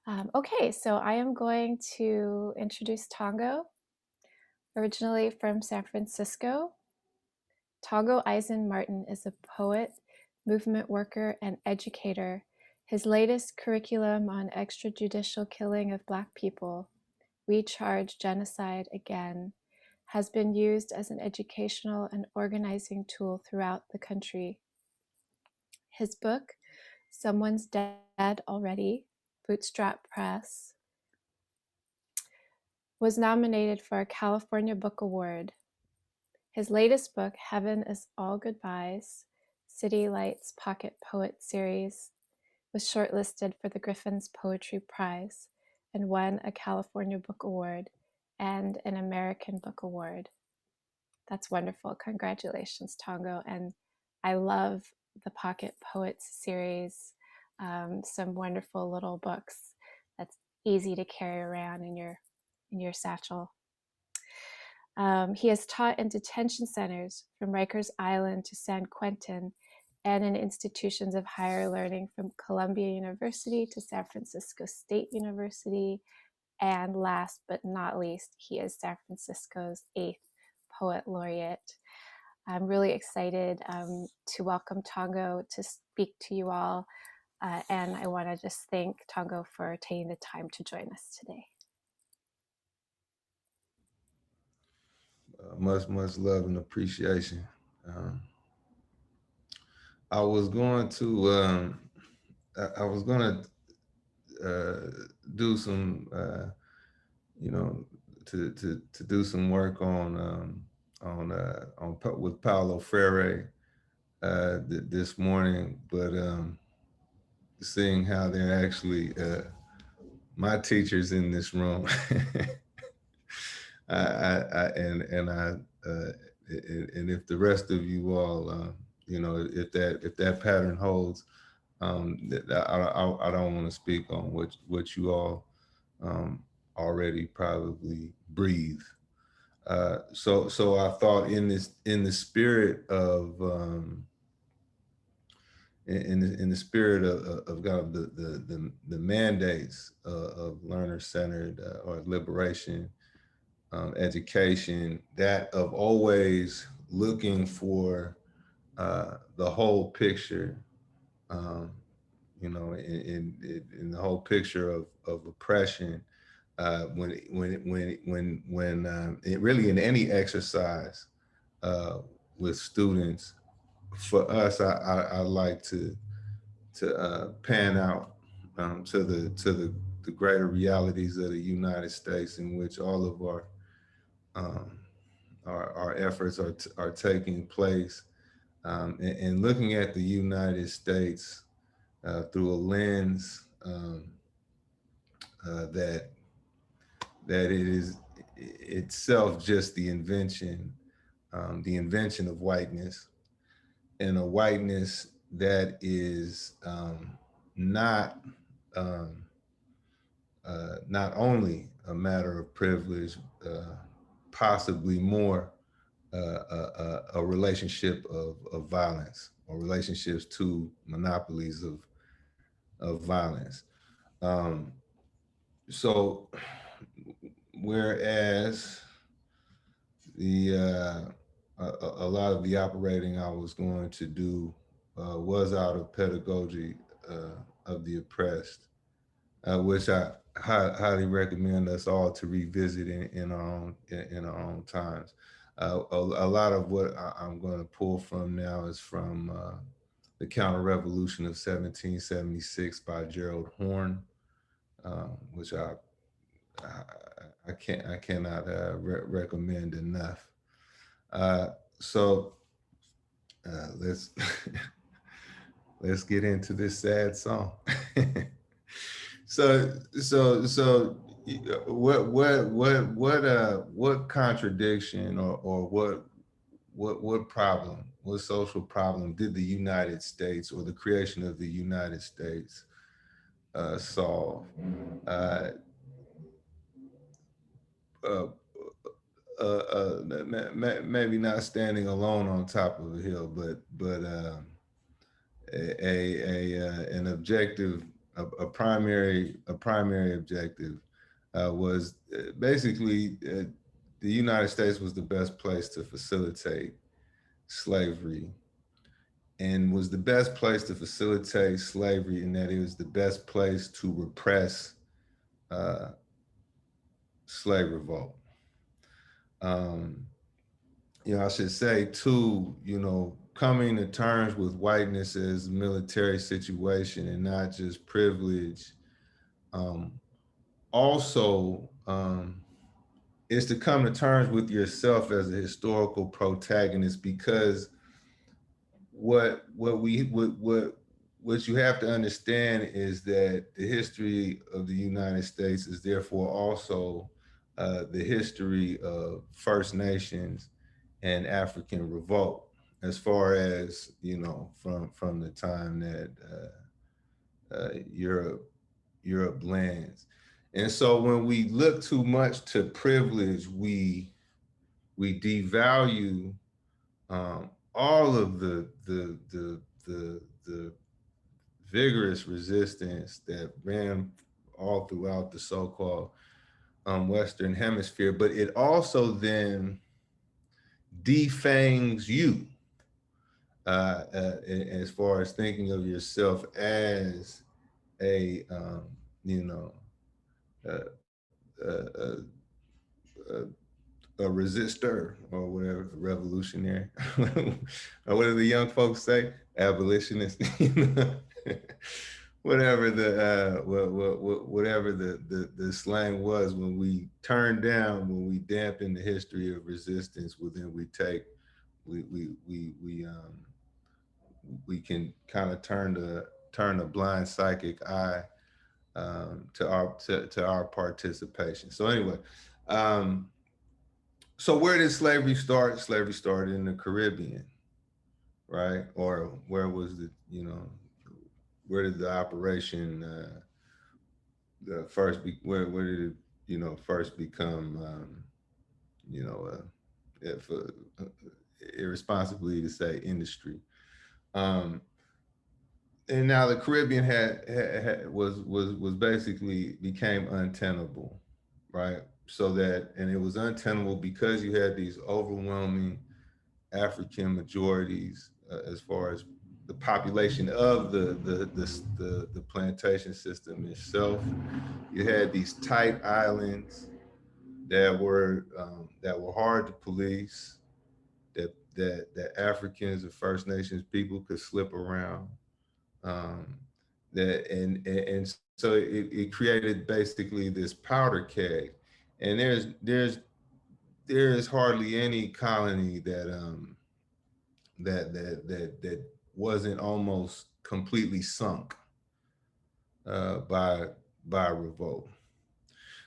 Okay, so I am going to introduce Tongo, originally from San Francisco. Tongo Eisen-Martin is a poet, movement worker, and educator. His latest curriculum on extrajudicial killing of Black people, We Charge Genocide Again, has been used as an educational and organizing tool throughout the country. His book, Someone's Dead Already, Bootstrap Press, was nominated for a California Book Award. His latest book, Heaven is All Goodbyes, City Lights Pocket Poet Series, was shortlisted for the Griffin's Poetry Prize and won a California Book Award and an American Book Award. That's wonderful. Congratulations, Tongo. And I love the Pocket Poets series, some wonderful little books that's easy to carry around in your satchel. He has taught in detention centers from Rikers Island to San Quentin and in institutions of higher learning from Columbia University to San Francisco State University. And last but not least, he is San Francisco's 8th Poet Laureate. I'm really excited to welcome Tongo to speak to you all. And I want to just thank Tongo for taking the time to join us today. Much love and appreciation. Um, I was going to I was going to do some you know to do some work with Paulo Freire this morning, but seeing how they're actually my teachers in this room, I and I uh, and if the rest of you all, if that pattern holds, I don't want to speak on what you all already probably breathe. So I thought in the spirit of in the spirit of kind of the mandates of learner centered or liberation education, that of always looking for the whole picture, um, in the whole picture of oppression, it really in any exercise with students. For us, I like to pan out to the greater realities of the United States, in which all of um, our efforts are taking place, and looking at the United States through a lens that it is itself just the invention of whiteness, and a whiteness that is not um, not only a matter of privilege, possibly more a relationship of violence, or relationships to monopolies of violence. Um, so, whereas the a lot of the operating I was going to do was out of pedagogy of the oppressed, which I highly recommend us all to revisit in our own times. A lot of what I'm going to pull from now is from the Counter Revolution of 1776 by Gerald Horne, which I, I cannot recommend enough. So let's let's get into this sad song. So what contradiction, or what problem, what social problem did the United States, or the creation of the United States solve? Uh, uh, Maybe not standing alone on top of a hill, but an objective a primary objective was basically the United States was the best place to facilitate slavery, and was the best place to facilitate slavery in that it was the best place to repress uh, slave revolt. Um, I should say too, coming to terms with whiteness as a military situation and not just privilege, um, also is to come to terms with yourself as a historical protagonist, because what you have to understand is that the history of the United States is therefore also the history of First Nations and African revolt, as far as from the time that Europe lands. And so when we look too much to privilege, we devalue all of the vigorous resistance that ran all throughout the so-called Western Hemisphere, but it also then defangs you as far as thinking of yourself as a you know a, a, a, a resistor or whatever, revolutionary, or what do the young folks say? Abolitionist, whatever whatever the slang was when we turn down, when we dampen the history of resistance, well then we can kind of turn a blind psychic eye to our participation. So anyway, um, so where did slavery start? Slavery started in the Caribbean, right? Or where was where did the operation the first where did it first become you know if irresponsibly to say industry. Um, and now the Caribbean was basically became untenable, right? So that, and it was untenable because you had these overwhelming African majorities as far as the population of the plantation system itself. You had these tight islands that were hard to police, that Africans and First Nations people could slip around. Um, and so it created basically this powder keg, and there is hardly any colony that wasn't almost completely sunk by revolt.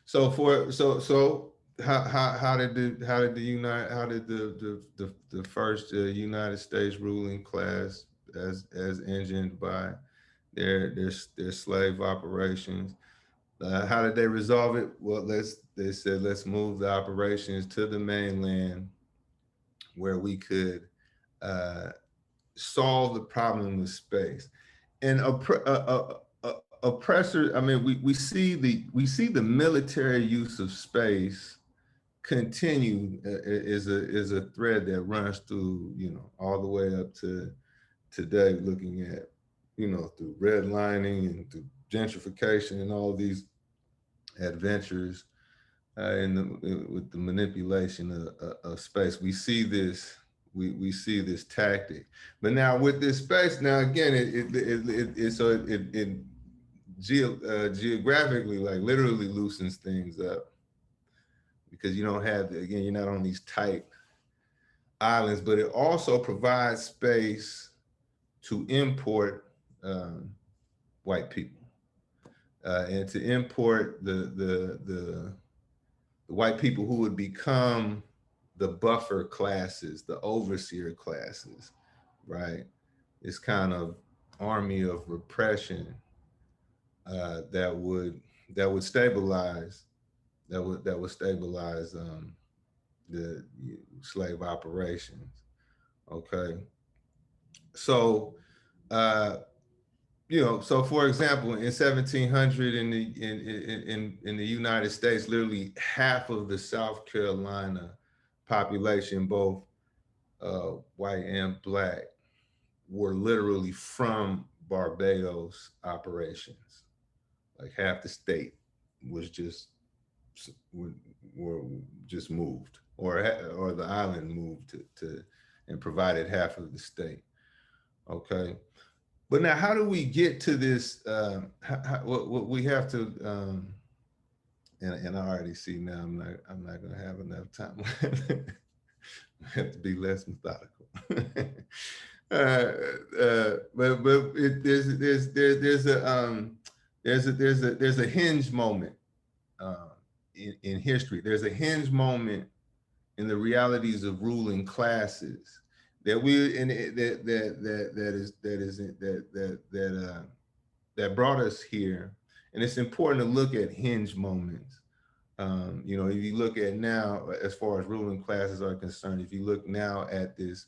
So for so how did the first United States ruling class, as engined by their slave operations, how did they resolve it? Well, they said let's move the operations to the mainland where we could uh, solve the problem with space. And oppressor, I mean, we see the military use of space continue is a thread that runs through, all the way up to today, looking at, through redlining and through gentrification and all these adventures with the manipulation of space. We see this tactic. But now with this space, now again, geographically, like literally loosens things up, because you don't have, again, you're not on these tight islands, but it also provides space to import white people, and to import the white people who would become the buffer classes, the overseer classes, right? This kind of army of repression that would stabilize the slave operations. Okay, so uh, So for example, in 1700 in the United States, literally half of the South Carolina population, both white and black, were literally from Barbados operations. Like half the state was just were just moved, or the island moved to and provided half of the state. Okay, but now how do we get to this? What we have to, and I already see now I'm not going to have enough time. I have to be less methodical. There's a hinge moment uh, in history. There's a hinge moment in the realities of ruling classes that we and that brought us here. And it's important to look at hinge moments. If you look at now, as far as ruling classes are concerned, if you look now at this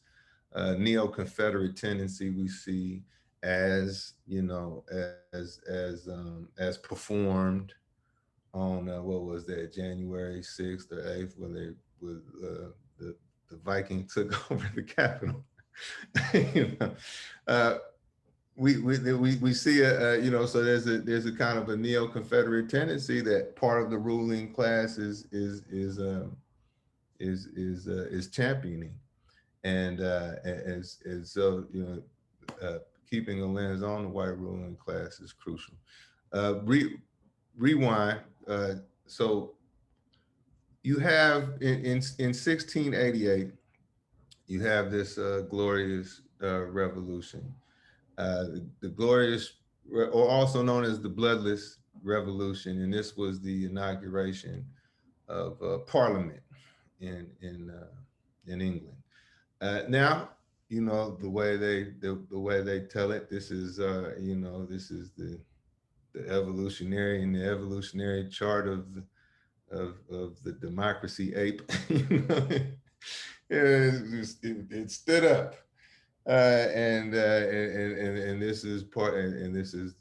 neo-Confederate tendency we see as as performed on what was that, January 6th or 8th, when they was the Viking took over the Capitol. you know, uh, we see so there's a kind of a neo-Confederate tendency that part of the ruling class is championing, and so keeping a lens on the white ruling class is crucial. Rewind. So you have in 1688, you have this glorious revolution, the glorious, or also known as the Bloodless Revolution, and this was the inauguration of Parliament in England. Now, the way they tell it. This is this is the evolutionary chart of the democracy ape. It stood up, and this is part, and this is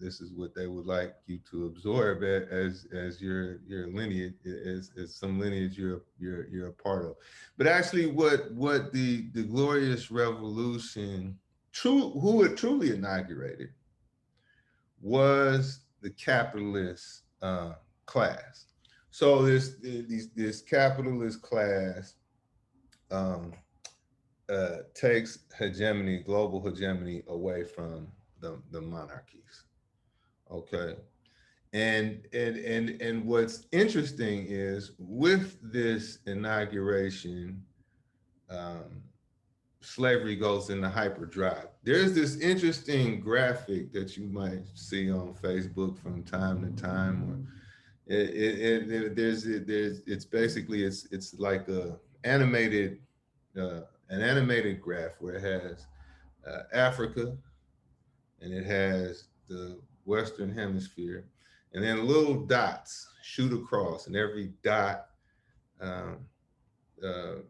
this is what they would like you to absorb as your lineage, as some lineage you're a part of. But actually, what the glorious revolution, who it truly inaugurated, was the capitalist class. So this capitalist class um, takes hegemony, global hegemony, away from the monarchies. Okay, and what's interesting is with this inauguration, um, slavery goes into hyperdrive. There's this interesting graphic that you might see on Facebook from time to time, or there's it's basically it's like a animated an animated graph where it has Africa, and it has the Western Hemisphere, and then little dots shoot across, and every dot, um, uh,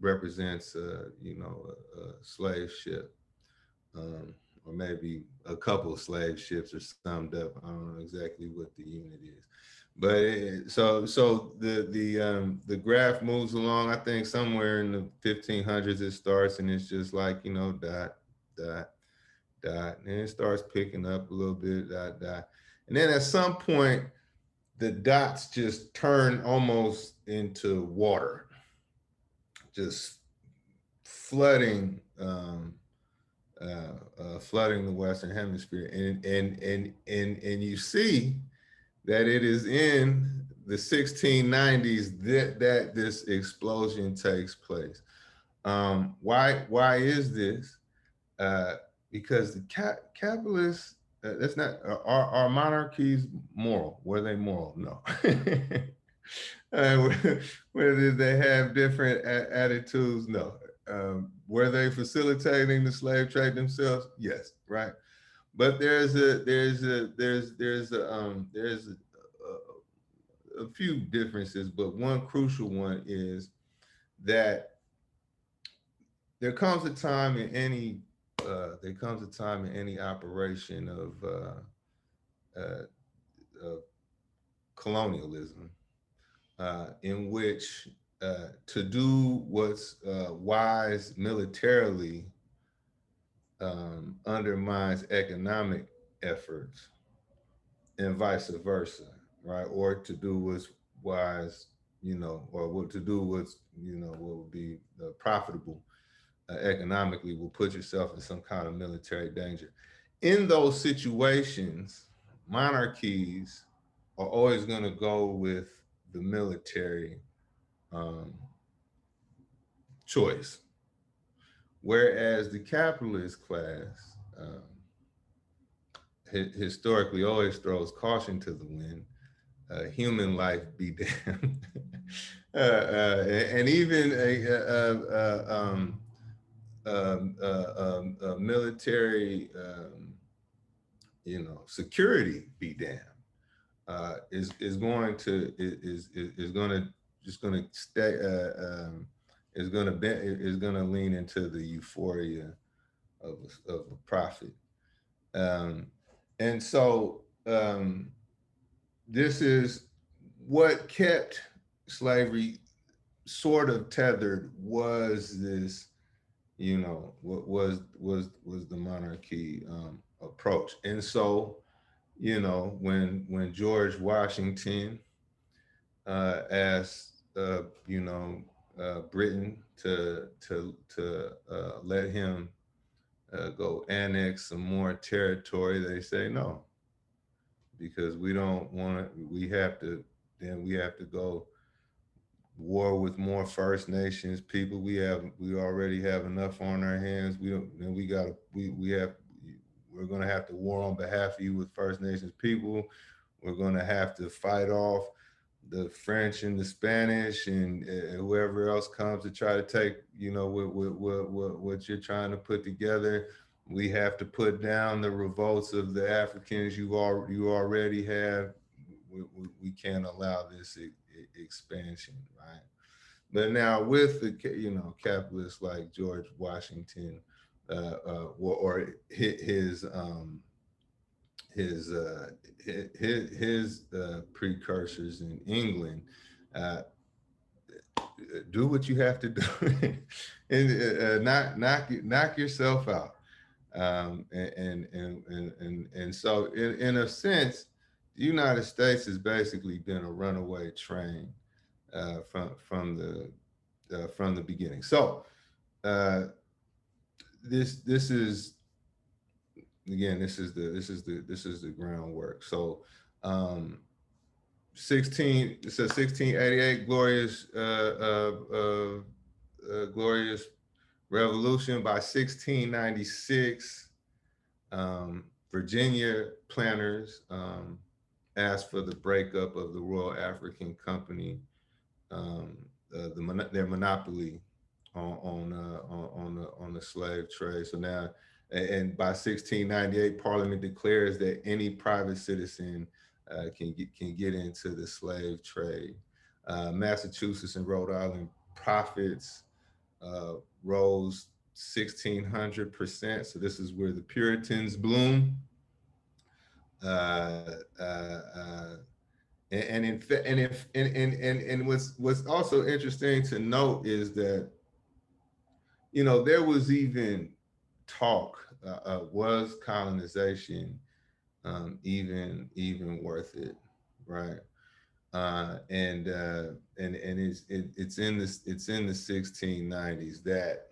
represents a slave ship, um, or maybe a couple of slave ships are summed up. I don't know exactly what the unit is, but the graph moves along. I think somewhere in the 1500s it starts, and it's just like dot dot dot, and it starts picking up a little bit, dot dot, and then at some point the dots just turn almost into water, just flooding flooding the Western Hemisphere, and you see that it is in the 1690s that this explosion takes place. Why is this? Uh, because the capitalists, that's not, are monarchies moral? Were they moral? No. uh, whether they have different attitudes? No. Were they facilitating the slave trade themselves? Yes, right. But there's a few differences, but one crucial one is that there comes a time in any there comes a time in any operation of colonialism in which to do what's wise militarily undermines economic efforts and vice versa, right? Or to do what's wise, or what to do what's, what would be profitable economically will put yourself in some kind of military danger. In those situations, monarchies are always going to go with the military um, choice, whereas the capitalist class historically always throws caution to the wind. Human life be damned. And even a military, security be damned. Is going to is going to just going to stay is going to lean into the euphoria of a profit, um, and so this is what kept slavery sort of tethered was this, what was the monarchy approach. And so, when George Washington asked, Britain to let him go annex some more territory, they say no, because we don't want to. We have to go war with more First Nations people. We already have enough on our hands. We don't. Then we got to. We have. We're going to have to war on behalf of you with First Nations people. We're going to have to fight off the French and the Spanish and whoever else comes to try to take, what you're trying to put together. We have to put down the revolts of the Africans you already have. We can't allow this expansion, right? But now with the capitalists like George Washington, or his uh, his precursors in England, uh, do what you have to do, and knock yourself out. And so in a sense, the United States has basically been a runaway train from the beginning. So uh, this is again this is the groundwork. So um, 1688 glorious revolution. By 1696, Virginia planters asked for the breakup of the Royal African Company, their monopoly on the slave trade. So now, and by 1698, Parliament declares that any private citizen can get into the slave trade. Massachusetts and Rhode Island profits rose 1,600%. So this is where the Puritans bloom. Uh, uh, uh, and what's also interesting to note is that there was even talk, was colonization even worth it, right? And it's in the 1690s that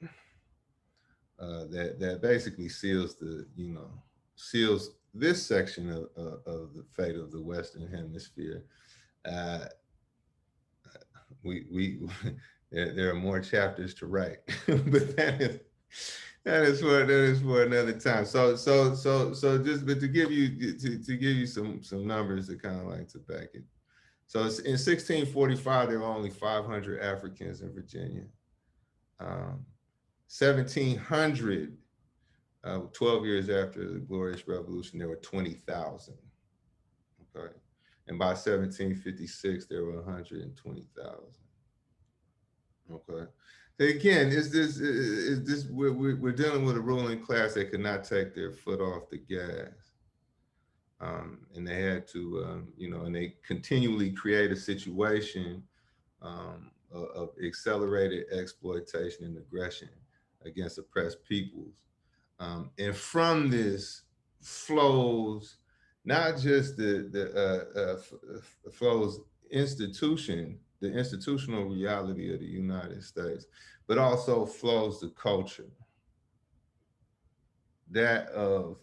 basically seals this section of the fate of the Western Hemisphere. Uh, we there are more chapters to write, but that is for another time. So just but to give you some numbers to kind of like to back it. So in 1645 there were only 500 Africans in Virginia. 1700, 12 years after the Glorious Revolution, there were 20,000. Okay, and by 1756 there were 120,000. Okay. Again, is this we're dealing with a ruling class that could not take their foot off the gas, and they had to, and they continually create a situation of accelerated exploitation and aggression against oppressed peoples. And from this flows not just flows the institutional reality of the United States, but also flows the culture, that of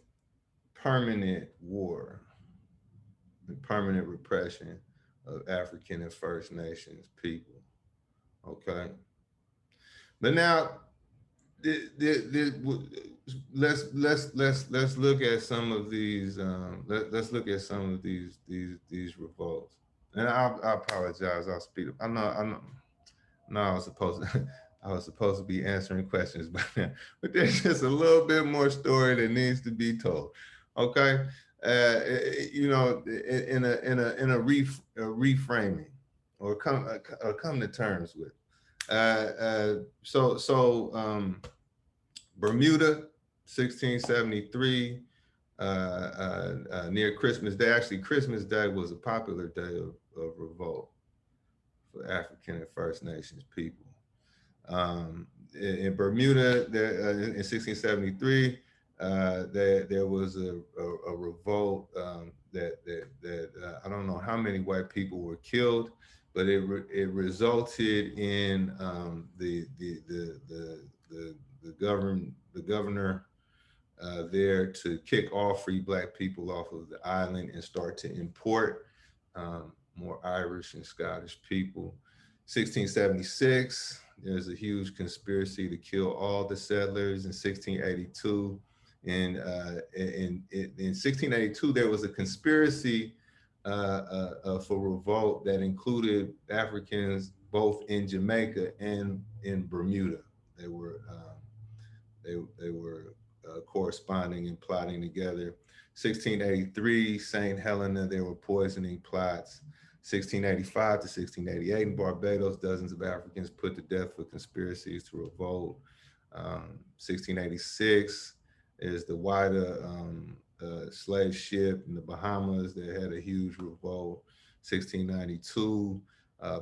permanent war and permanent repression of African and First Nations people. Okay, but now let's look at some of these let's look at some of these revolts. And I apologize. I'll speed up. I know no, I was supposed to, I was supposed to be answering questions, but there's just a little bit more story that needs to be told. Okay, in a reframing, or come to terms with. Bermuda, 1673, near Christmas Day. Actually, Christmas Day was a popular day of revolt for African and First Nations people. In Bermuda, in 1673, there was a revolt that I don't know how many white people were killed, but it resulted in the governor there to kick all free black people off of the island and start to import more Irish and Scottish people. 1676, there's a huge conspiracy to kill all the settlers. In 1682, in 1682, there was a conspiracy for revolt that included Africans both in Jamaica and in Bermuda. They were corresponding and plotting together. 1683, St. Helena, there were poisoning plots. 1685 to 1688 in Barbados, dozens of Africans put to death for conspiracies to revolt. 1686 is the Wida slave ship in the Bahamas that had a huge revolt. 1692,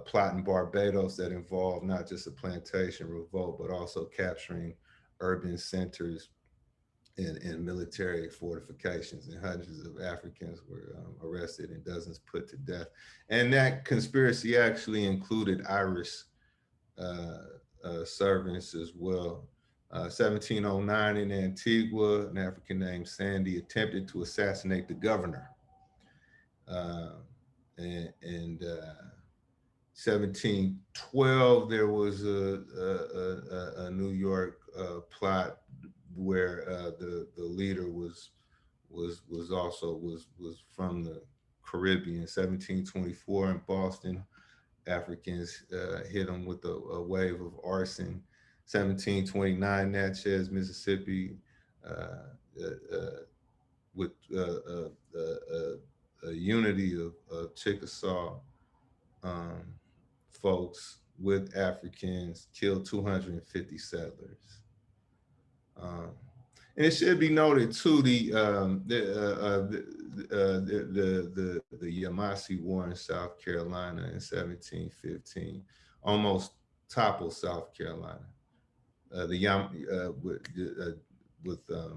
plot in Barbados that involved not just a plantation revolt, but also capturing urban centers and military fortifications, and hundreds of Africans were arrested and dozens put to death. And that conspiracy actually included Irish servants as well. 1709 in Antigua, an African named Sandy attempted to assassinate the governor. Uh, and 1712, there was a New York plot where the leader was from the Caribbean. 1724 in Boston, Africans hit them with a wave of arson. 1729, Natchez, Mississippi, uh, uh, with a unity of Chickasaw um, folks with Africans, killed 250 settlers. Um, and it should be noted too, the Yamasee War in South Carolina in 1715 almost toppled South Carolina. The Yam with uh,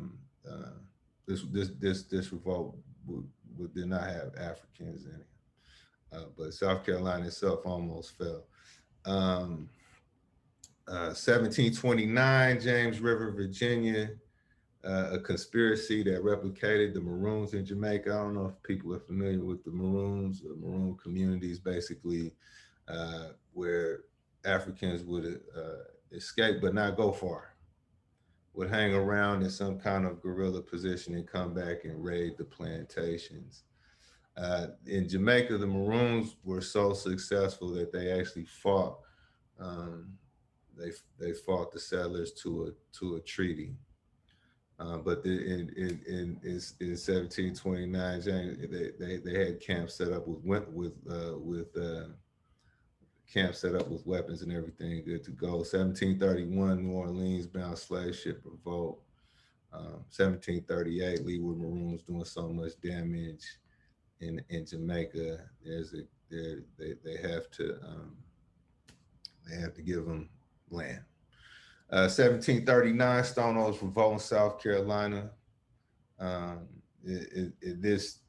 this revolt did not have Africans in it, but South Carolina itself almost fell. Um, 1729, James River, Virginia, a conspiracy that replicated the Maroons in Jamaica. I don't know if people are familiar with the Maroons. The Maroon communities, basically, where Africans would escape but not go far, would hang around in some kind of guerrilla position and come back and raid the plantations. In Jamaica, the Maroons were so successful that they actually fought. Um, they fought the settlers to a treaty. But in 1729, James, they had camps set up with camp set up with weapons and everything good to go. 1731, New Orleans bound slave ship revolt. 1738, Leeward Maroons doing so much damage in Jamaica. They have to give them land. 1739, Stonewall's revolt in South Carolina. Um, this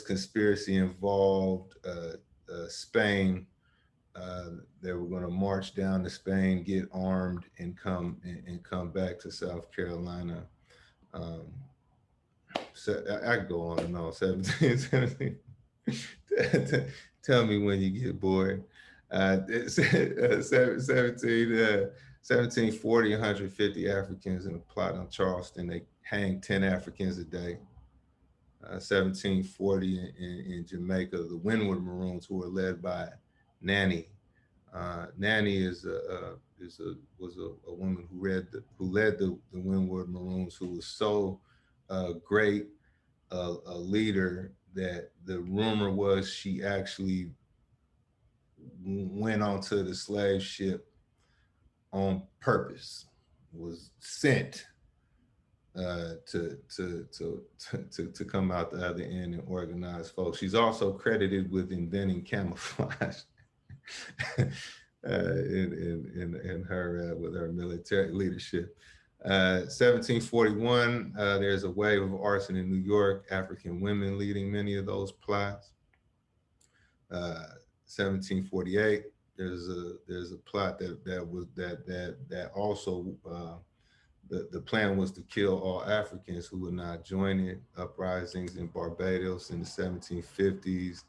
conspiracy involved Spain. They were going to march down to Spain, get armed, and come back to South Carolina. Um, so I could go on and on. 17, Tell me when you get bored. 1740, 150 Africans in a plot on Charleston. They hanged 10 Africans a day. 1740 in Jamaica, the Windward Maroons, who were led by Nanny. Nanny was a woman who led the Windward Maroons, who was so great a leader that the rumor was she actually went onto the slave ship on purpose, was sent to come out the other end and organize folks. She's also credited with inventing camouflage in her with her military leadership. 1741, there's a wave of arson in New York, African women leading many of those plots. 1748, there's a plot that also the plan was to kill all Africans who would not join it. Uprisings in Barbados in the 1750s.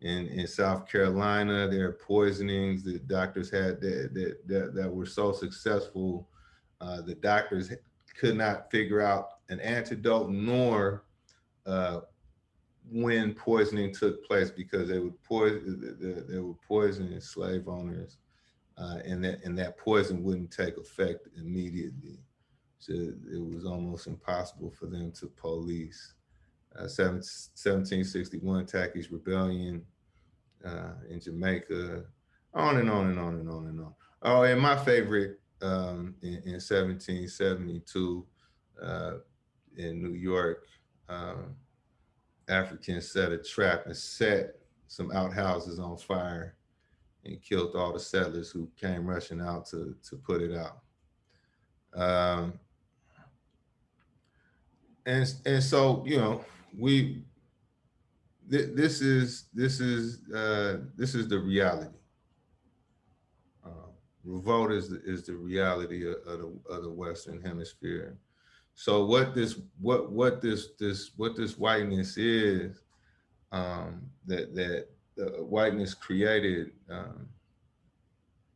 In South Carolina, there are poisonings that doctors had that were so successful. The doctors could not figure out an antidote nor when poisoning took place, because they would poison slave owners, and that poison wouldn't take effect immediately. So it was almost impossible for them to police. 1761, Taki's Rebellion in Jamaica, on and on and on and on and on. Oh, and my favorite in 1772 in New York, Africans set a trap and set some outhouses on fire and killed all the settlers who came rushing out to put it out. And so, you know, we this is the reality. Revolt is the reality of the Western Hemisphere. So what this whiteness is, that whiteness created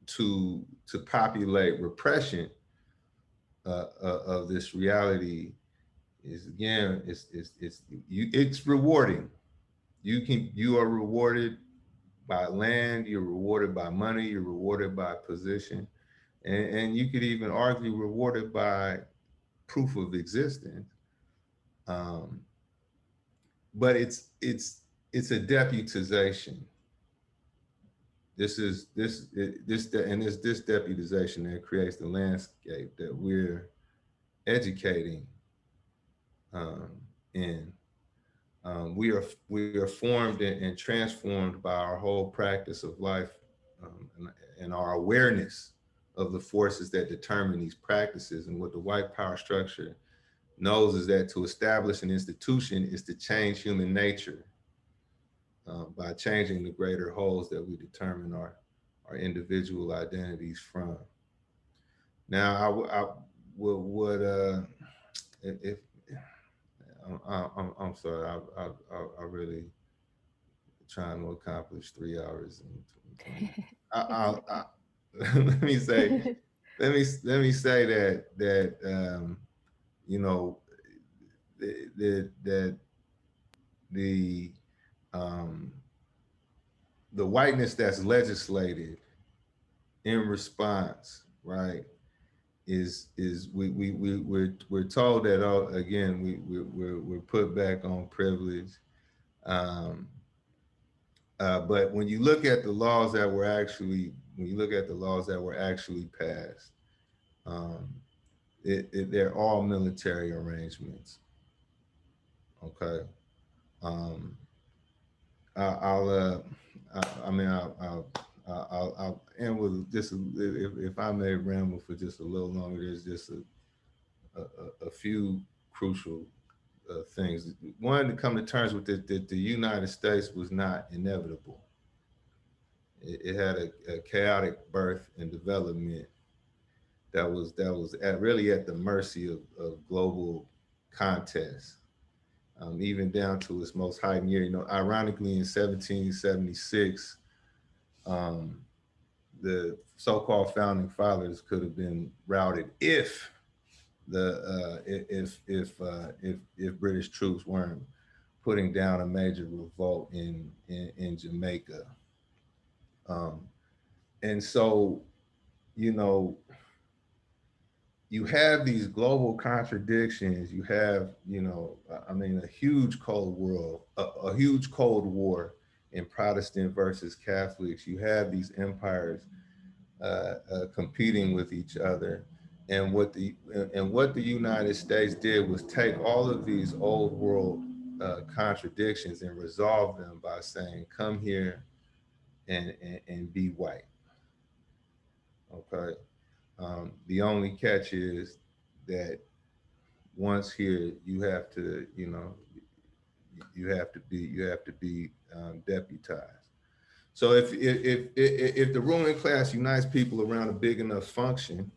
to populate repression of this reality is, again, it's rewarding. You are rewarded by land, you're rewarded by money, you're rewarded by position, and you could even argue rewarded by proof of existence. But it's a deputization. This deputization that creates the landscape that we're educating in. We are formed and transformed by our whole practice of life, and our awareness of the forces that determine these practices. And what the white power structure knows is that to establish an institution is to change human nature by changing the greater wholes that we determine our individual identities from. Now, I would if I'm sorry, I really trying to accomplish 3 hours and 20. Let me say that you know, that the the whiteness that's legislated in response, right, is we're told that, oh, again, we're put back on privilege. But when you look at the laws that were actually, when you look at the laws that were actually passed, um, they're all military arrangements. Okay. Um, I'll I mean, I'll end with just if I may ramble for just a little longer. There's just a few crucial things. One, to come to terms with it, that the United States was not inevitable. It had a chaotic birth and development that was really at the mercy of global contests, even down to its most heightened year. You know, ironically, in 1776, um, the so-called founding fathers could have been routed if British troops weren't putting down a major revolt in Jamaica. Um, and so, you know, you have these global contradictions. You have, you know, I mean, a huge a huge Cold War in Protestant versus Catholics. You have these empires competing with each other. And what the United States did was take all of these old world contradictions and resolve them by saying, "Come here and be white." Okay. The only catch is that once here, you have to, you know, you have to be deputized. So if the ruling class unites people around a big enough function,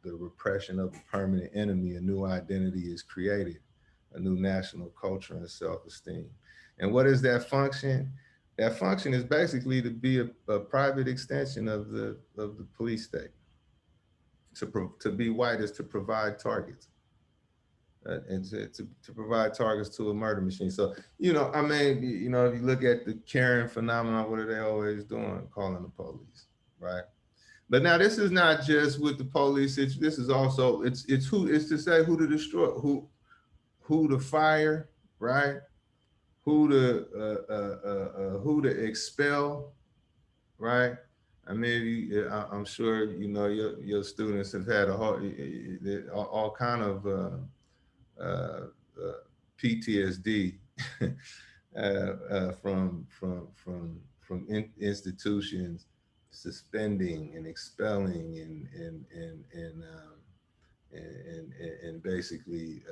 the repression of a permanent enemy, a new identity is created, a new national culture and self-esteem. And what is that function? That function is basically to be a private extension of the police state. To be white is to provide targets. And to provide targets to a murder machine. So, you know, I mean, you know, if you look at the Karen phenomenon, what are they always doing? Calling the police, right? But now this is not just with the police. This is also it's to say who to destroy, who to fire, right? Who to expel, right? I mean, I'm sure you know your students have had all kind of uh, uh, PTSD from institutions suspending and expelling and basically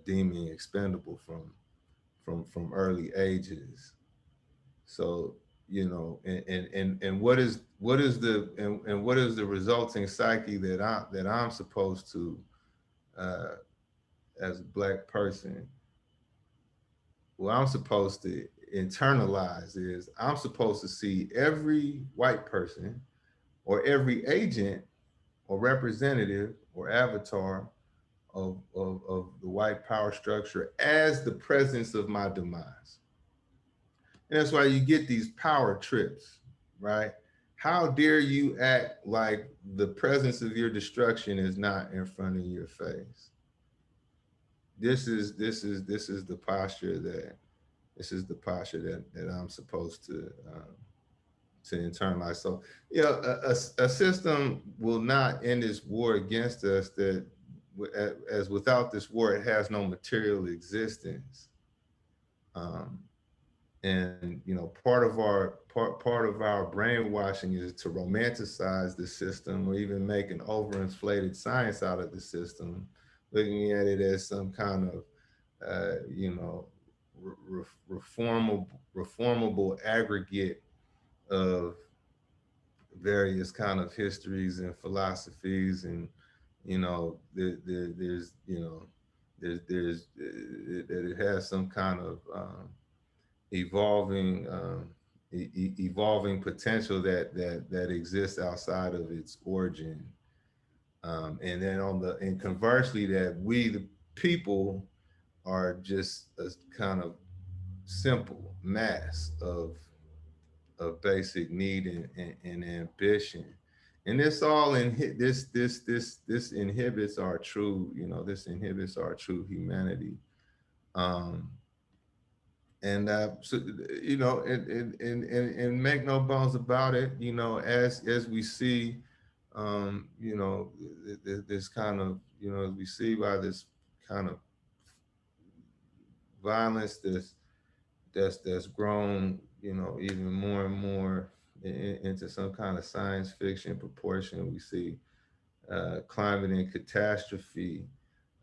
deeming expendable from early ages. So you know, and what is the resulting psyche that I'm supposed to uh, as a black person, what I'm supposed to internalize is I'm supposed to see every white person or every agent or representative or avatar of the white power structure as the presence of my demise. And that's why you get these power trips, right? How dare you act like the presence of your destruction is not in front of your face? This is the posture that I'm supposed to internalize. So, you know, a system will not end this war against us that, as without this war, it has no material existence. Um, and you know, part of our brainwashing is to romanticize the system or even make an overinflated science out of the system, looking at it as some kind of you know, reformable aggregate of various kind of histories and philosophies. And you know, there's you know, that it has some kind of evolving evolving potential that exists outside of its origin. And then and conversely, that we the people are just a kind of simple mass of basic need and ambition. And this all in this inhibits our true, you know, this inhibits our true humanity. um And so, and make no bones about it, as we see, this kind of, as we see by this kind of violence that's grown, even more and more into some kind of science fiction proportion. We see climate and catastrophe,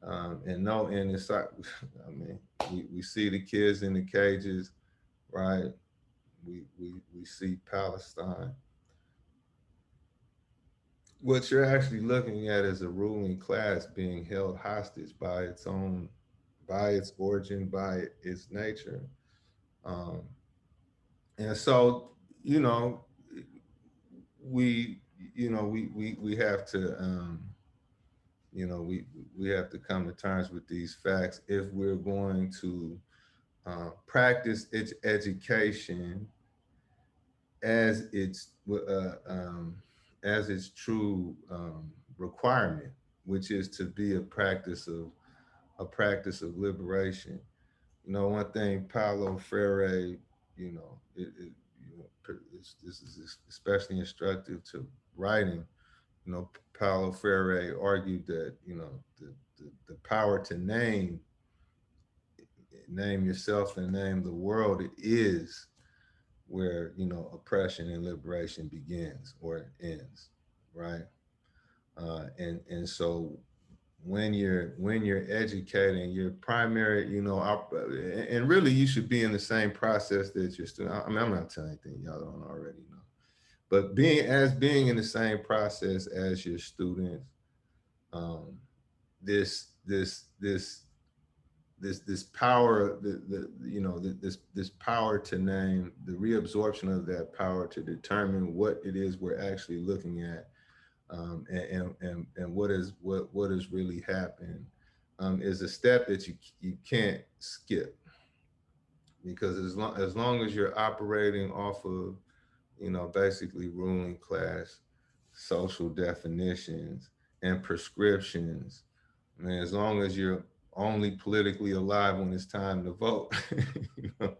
and no end in sight. I mean, we see the kids in the cages, right? We see Palestine. What you're actually looking at is a ruling class being held hostage by its origin, by its nature. Um, and so, you know, we, we have to, we have to come to terms with these facts if we're going to practice its education as its as its true requirement, which is to be a practice of liberation. One thing Paulo Freire, this is especially instructive to writing. Paulo Freire argued that the power to name yourself and name the world is where oppression and liberation begins or ends, right? And so when you're educating your primary, and really you should be in the same process that your student. I mean, I'm not telling anything y'all don't already know, but being in the same process as your students, um, this power, this power to name, the reabsorption of that power to determine what it is we're actually looking at, and what is really happening, is a step that you can't skip, because as long as you're operating off of basically ruling class social definitions and prescriptions, I mean, as long as you're only politically alive when it's time to vote, you know,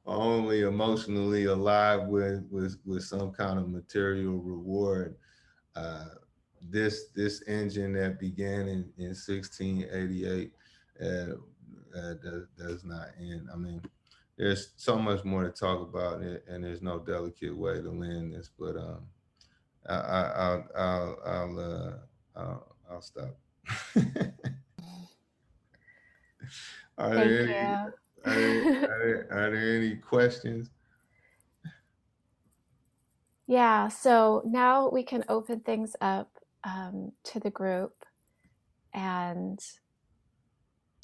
only emotionally alive with some kind of material reward, uh, this engine that began in 1688 does not end. I mean, there's so much more to talk about, and there's no delicate way to land this, but I'll stop. Are Thank there any you. are there any questions? Yeah, so now we can open things up to the group. And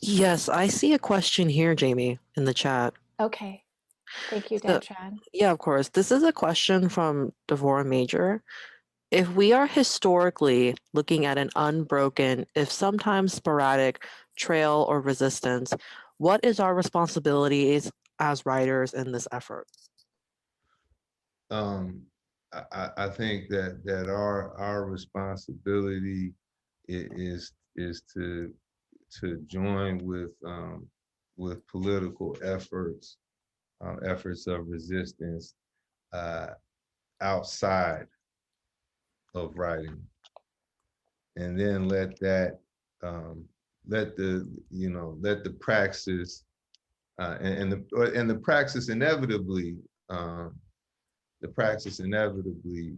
Yes, I see a question here, Jamie, in the chat. okay, thank you, So, Dad-Chan. yeah, of course. This is a question from Devora Major. If we are historically looking at an unbroken, if sometimes sporadic, trail or resistance, what is our responsibilities as writers in this effort? um, I think that our responsibility is to join with political efforts of resistance, uh, outside of writing, and then um, let the praxis, and the praxis inevitably, the praxis inevitably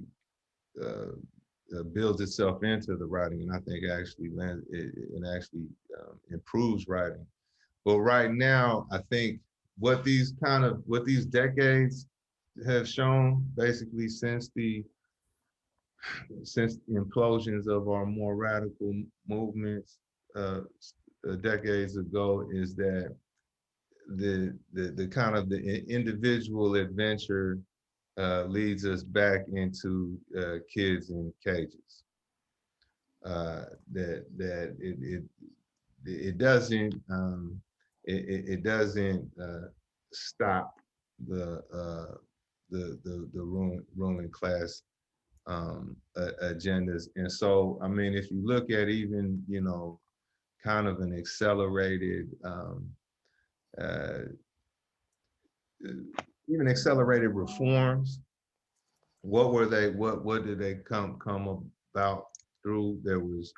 uh, builds itself into the writing, and I think actually it actually improves writing. But right now, I think what these decades have shown, basically since the implosions of our more radical movements, uh, decades ago, is that the kind of the individual adventure leads us back into kids in cages. That it doesn't, it doesn't stop the ruling class agendas. And so, I mean, if you look at even kind of an accelerated uh, even accelerated reforms. What were they? What did they come about through? There was,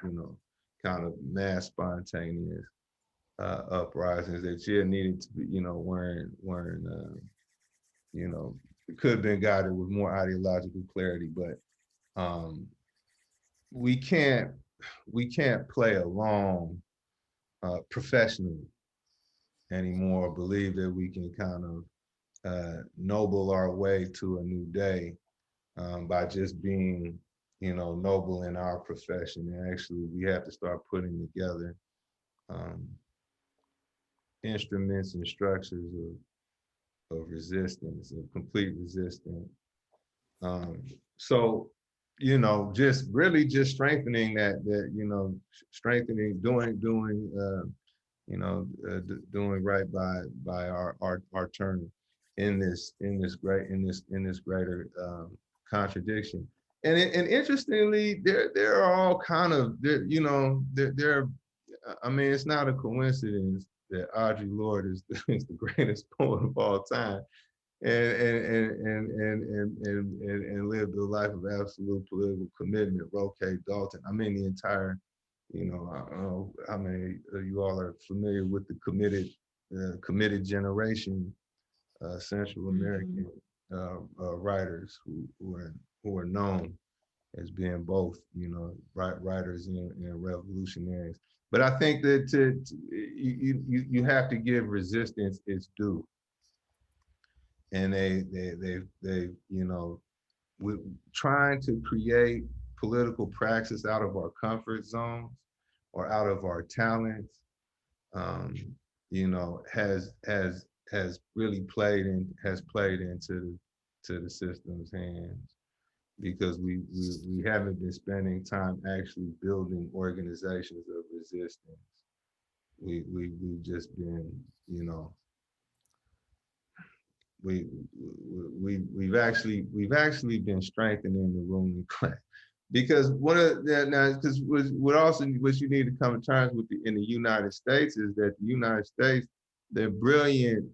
kind of mass spontaneous uprisings that needed to be, weren't it could have been guided with more ideological clarity, but we can't play along professionally anymore. Believe that we can kind of noble our way to a new day by just being, noble in our profession. And actually, we have to start putting together instruments and structures of resistance, of complete resistance. So, just really just strengthening strengthening, doing right by our turn in this greater contradiction. And interestingly, there are all kind of there. I mean, it's not a coincidence that Audre Lorde is is the greatest poet of all time, and lived a life of absolute political commitment. Roque Dalton. I mean, the entire, I don't know how many of you all are familiar with the committed generation, Central American writers who are known as being both, writers and revolutionaries. But I think that you have to give resistance its due, and they trying to create political praxis out of our comfort zones or out of our talents, has really played into the system's hands, because we haven't been spending time actually building organizations of resistance. We've just been, we've actually been strengthening the ruling class, because because what you need to come to terms with in the United States is that the United States, they're brilliant,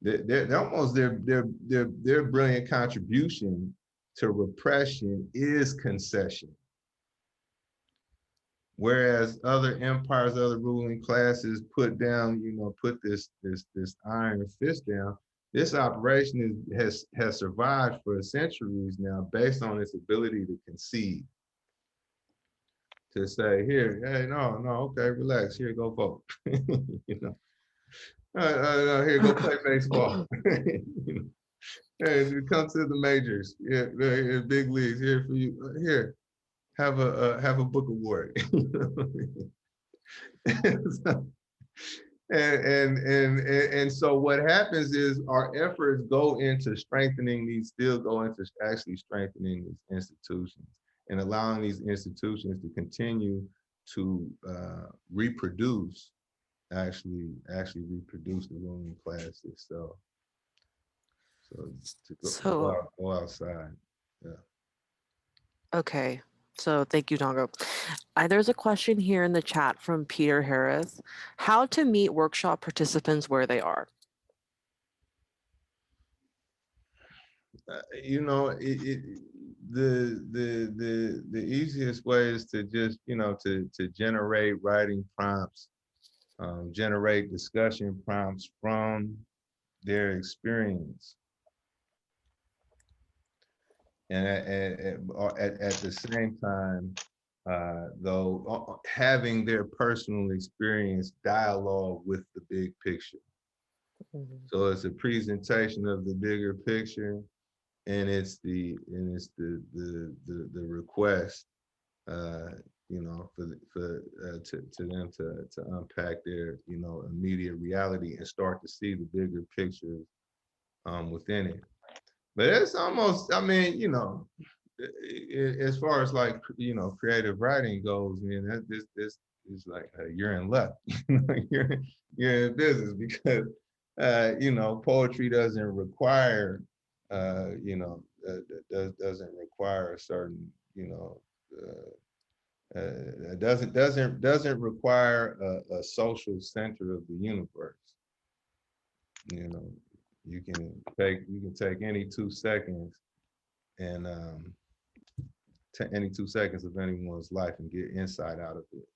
they're almost their brilliant contribution to repression is concession. Whereas other empires, other ruling classes put this iron fist down. This operation has survived for centuries now, based on its ability to concede, to say, here, hey, no, okay, relax, here, go vote. Here, go play baseball. Hey, come to the majors, big leagues, here for you. Here, have a book award. And so what happens is our efforts go into actually strengthening these institutions, and allowing these institutions to continue to actually reproduce the ruling class itself. So to go outside. Yeah. Okay, so thank you, Tongo. There's a question here in the chat from Peter Harris. How to meet workshop participants where they are? The easiest way is to just to generate writing prompts, generate discussion prompts from their experience, and at the same time, though, having their personal experience dialogue with the big picture. Mm-hmm. So it's a presentation of the bigger picture, and it's the request, to them to unpack their immediate reality and start to see the bigger picture within it. But it's almost, I mean, as far as like creative writing goes, man, this is like you're in luck. you're in business, because poetry doesn't require doesn't require a certain doesn't require a social center of the universe. You can take any 2 seconds and any 2 seconds of anyone's life and get insight out of it.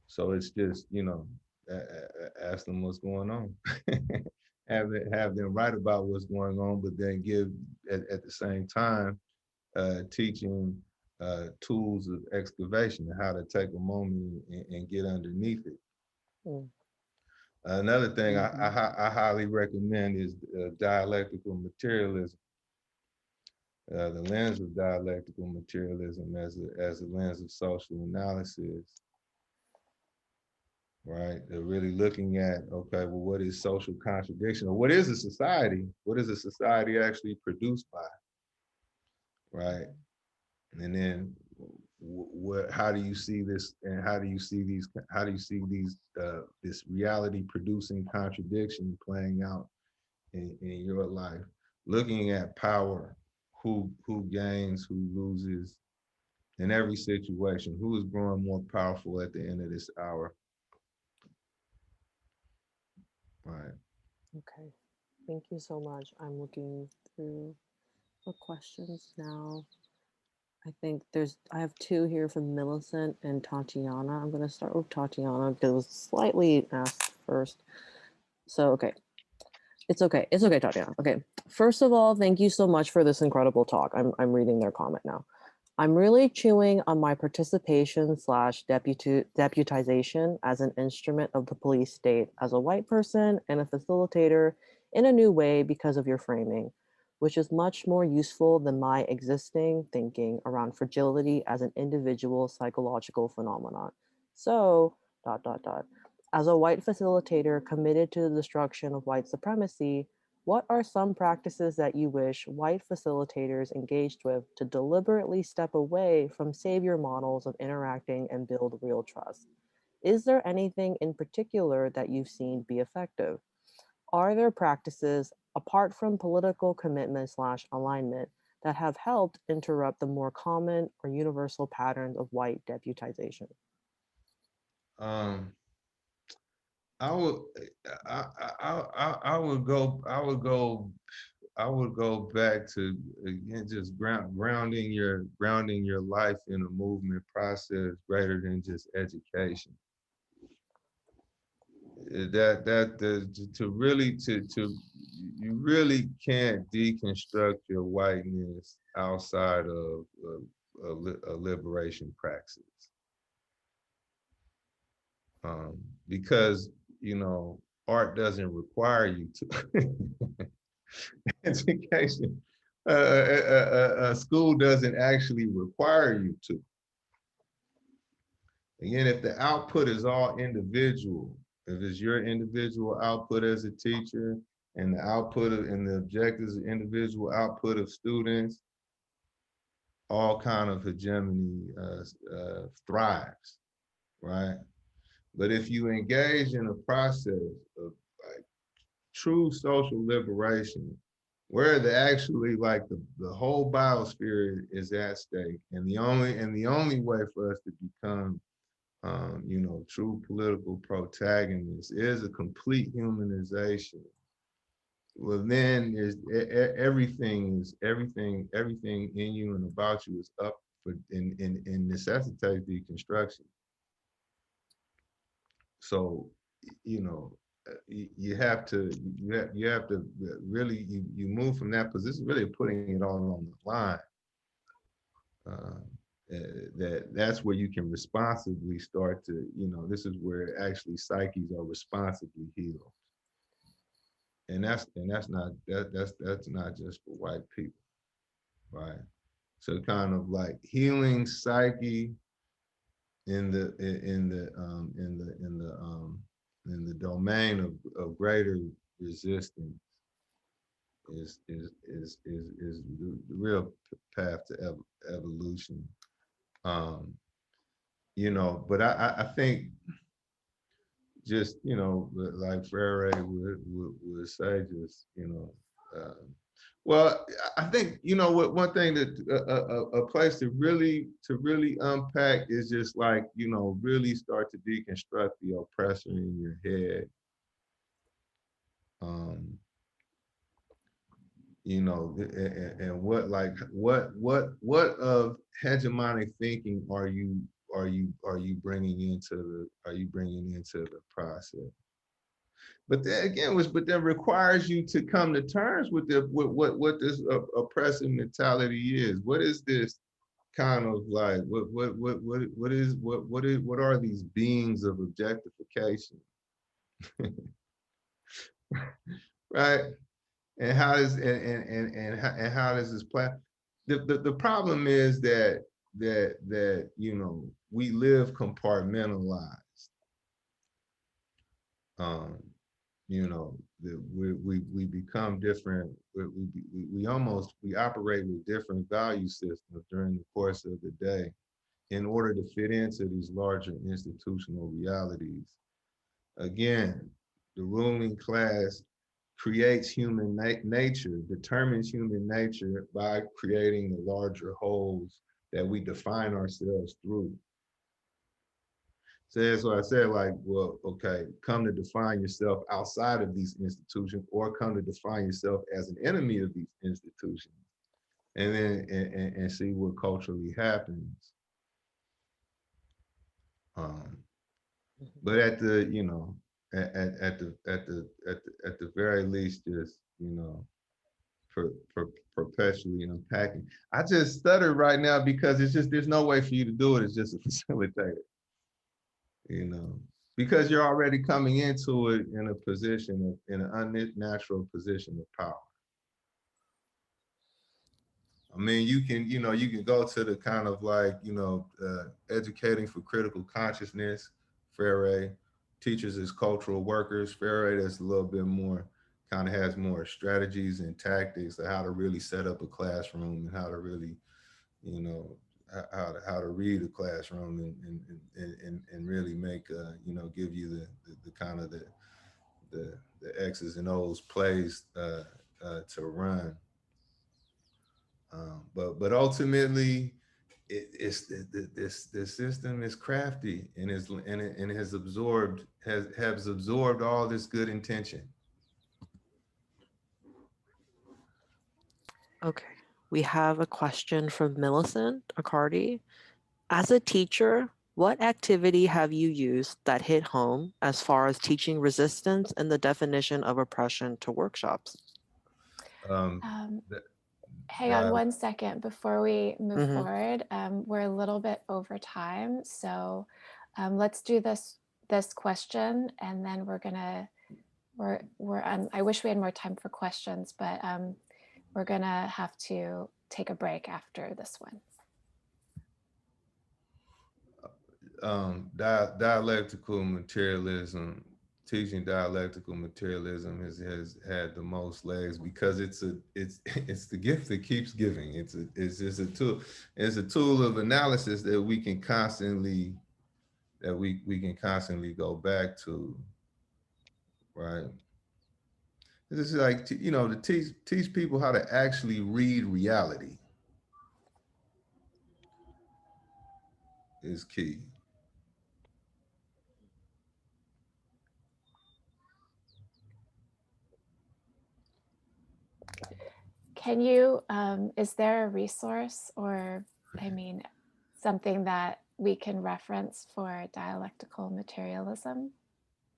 So it's just, ask them what's going on. have them write about what's going on, but then give at the same time teaching tools of excavation, how to take a moment and get underneath it. Mm. Another thing I highly recommend is dialectical materialism. The lens of dialectical materialism as a lens of social analysis, right? They're really looking at, okay, well, what is social contradiction, or what is a society? What is a society actually produced by, right? And then, how do you see this, and how do you see these? How do you see these? This reality producing contradiction playing out in your life? Looking at power, who gains, who loses in every situation, who is growing more powerful at the end of this hour, right? Okay, thank you so much. I'm looking through the questions now. I think I have two here from Millicent and Tatiana. I'm going to start with Tatiana because it was slightly asked first. So, okay. It's okay. It's okay, Tatiana. Okay. First of all, thank you so much for this incredible talk. I'm reading their comment now. I'm really chewing on my participation slash deputization as an instrument of the police state as a white person and a facilitator in a new way because of your framing, which is much more useful than my existing thinking around fragility as an individual psychological phenomenon. So, dot, dot, dot. As a white facilitator committed to the destruction of white supremacy, what are some practices that you wish white facilitators engaged with to deliberately step away from savior models of interacting and build real trust? Is there anything in particular that you've seen be effective? Are there practices, apart from political commitment slash alignment, that have helped interrupt the more common or universal patterns of white deputization? Um, I would, I would go back to, again, just grounding your life in a movement process greater than just education. To really you really can't deconstruct your whiteness outside of a liberation praxis, because art doesn't require you to. Education, a school doesn't actually require you to. Again, if the output is all individual, if it's your individual output as a teacher, and the output and the objectives of individual output of students, all kind of hegemony thrives, right? But if you engage in a process of like true social liberation, where actually like the whole biosphere is at stake, and the only way for us to become true political protagonists is a complete humanization. Well, then everything in you and about you is up for and necessitates deconstruction. So, you know, you have to really you move from that position, really putting it all on the line. Uh, that's where you can responsibly start to, this is where actually psyches are responsibly healed, and that's not just for white people, right? So kind of like healing psyche in the in the domain of greater resistance is the real path to evolution. Um, but I think just, like Freire would say, just, well, I think, what one thing that a place to really unpack is just like, really start to deconstruct the oppressor in your head. Um, you know, and what of hegemonic thinking are you bringing into the process? But then again, but that requires you to come to terms with what this oppressive mentality is. What is this kind of like? What are these beings of objectification, right? And how does and how does this play? The problem is that you know, we live compartmentalized. Um, you know, we become different. We operate with different value systems during the course of the day in order to fit into these larger institutional realities. Again, the ruling class creates human nature, determines human nature by creating the larger wholes that we define ourselves through. So that's why I said, like, well, okay, come to define yourself outside of these institutions, or come to define yourself as an enemy of these institutions, and then and see what culturally happens. Um, but at the, you know, at the very least, just, you know, perpetually unpacking. I just stuttered right now because it's just, there's no way for you to do it. It's just a facilitator, you know, because you're already coming into it in a position of, in an unnatural position of power. I mean, you can, you know, you can go to the kind of like, you know, educating for critical consciousness, Freire, teachers as cultural workers. Freire, that's a little bit more, kind of has more strategies and tactics of how to really set up a classroom and how to really, you know, how to read a classroom and really make, you know, give you the kind of the X's and O's plays to run. But ultimately, it's this system is crafty and and has absorbed all this good intention. Okay. We have a question from Millicent Accardi. As a teacher, what activity have you used that hit home as far as teaching resistance and the definition of oppression to workshops? Um, that, Hang on that, one second before we move Mm-hmm. forward. We're a little bit over time, so let's do this question, and then I wish we had more time for questions, but we're gonna have to take a break after this one. Dialectical materialism, teaching dialectical materialism has had the most legs because it's it's the gift that keeps giving. It's just a tool. It's a tool of analysis that we can constantly go back to, right? It's just like, you know, to teach people how to actually read reality is key. Can you, is there a resource or, I mean, something that we can reference for dialectical materialism,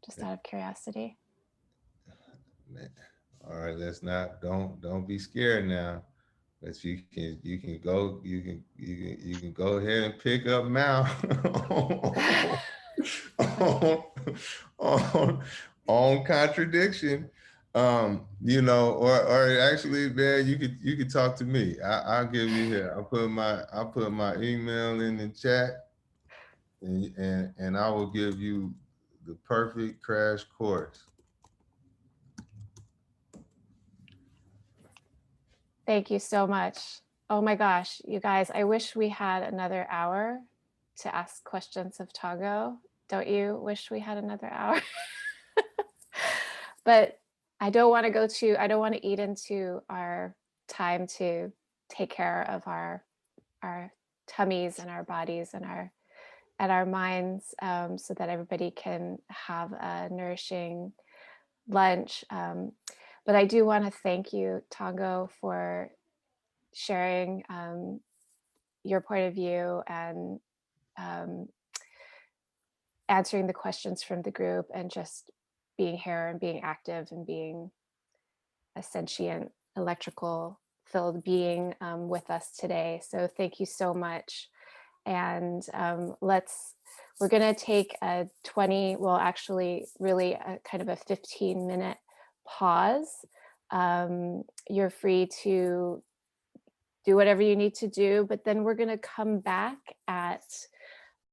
just out of curiosity? Man. All right, let's not, don't be scared now. But you can go ahead and pick up now on, on, on contradiction. You know, or actually, man, you could talk to me. I'll give you here. I'll put my email in the chat, and I will give you the perfect crash course. Thank you so much. Oh my gosh, you guys, I wish we had another hour to ask questions of Tongo. Don't you wish we had another hour? But I don't want to eat into our time to take care of our tummies and our bodies and our minds, so that everybody can have a nourishing lunch. But I do want to thank you, Tongo, for sharing your point of view and um, answering the questions from the group and just being here and being active and being a sentient electrical filled being with us today. So thank you so much. And we're going to take a 20, well, actually, really a kind of a 15-minute pause. You're free to do whatever you need to do, but then we're going to come back at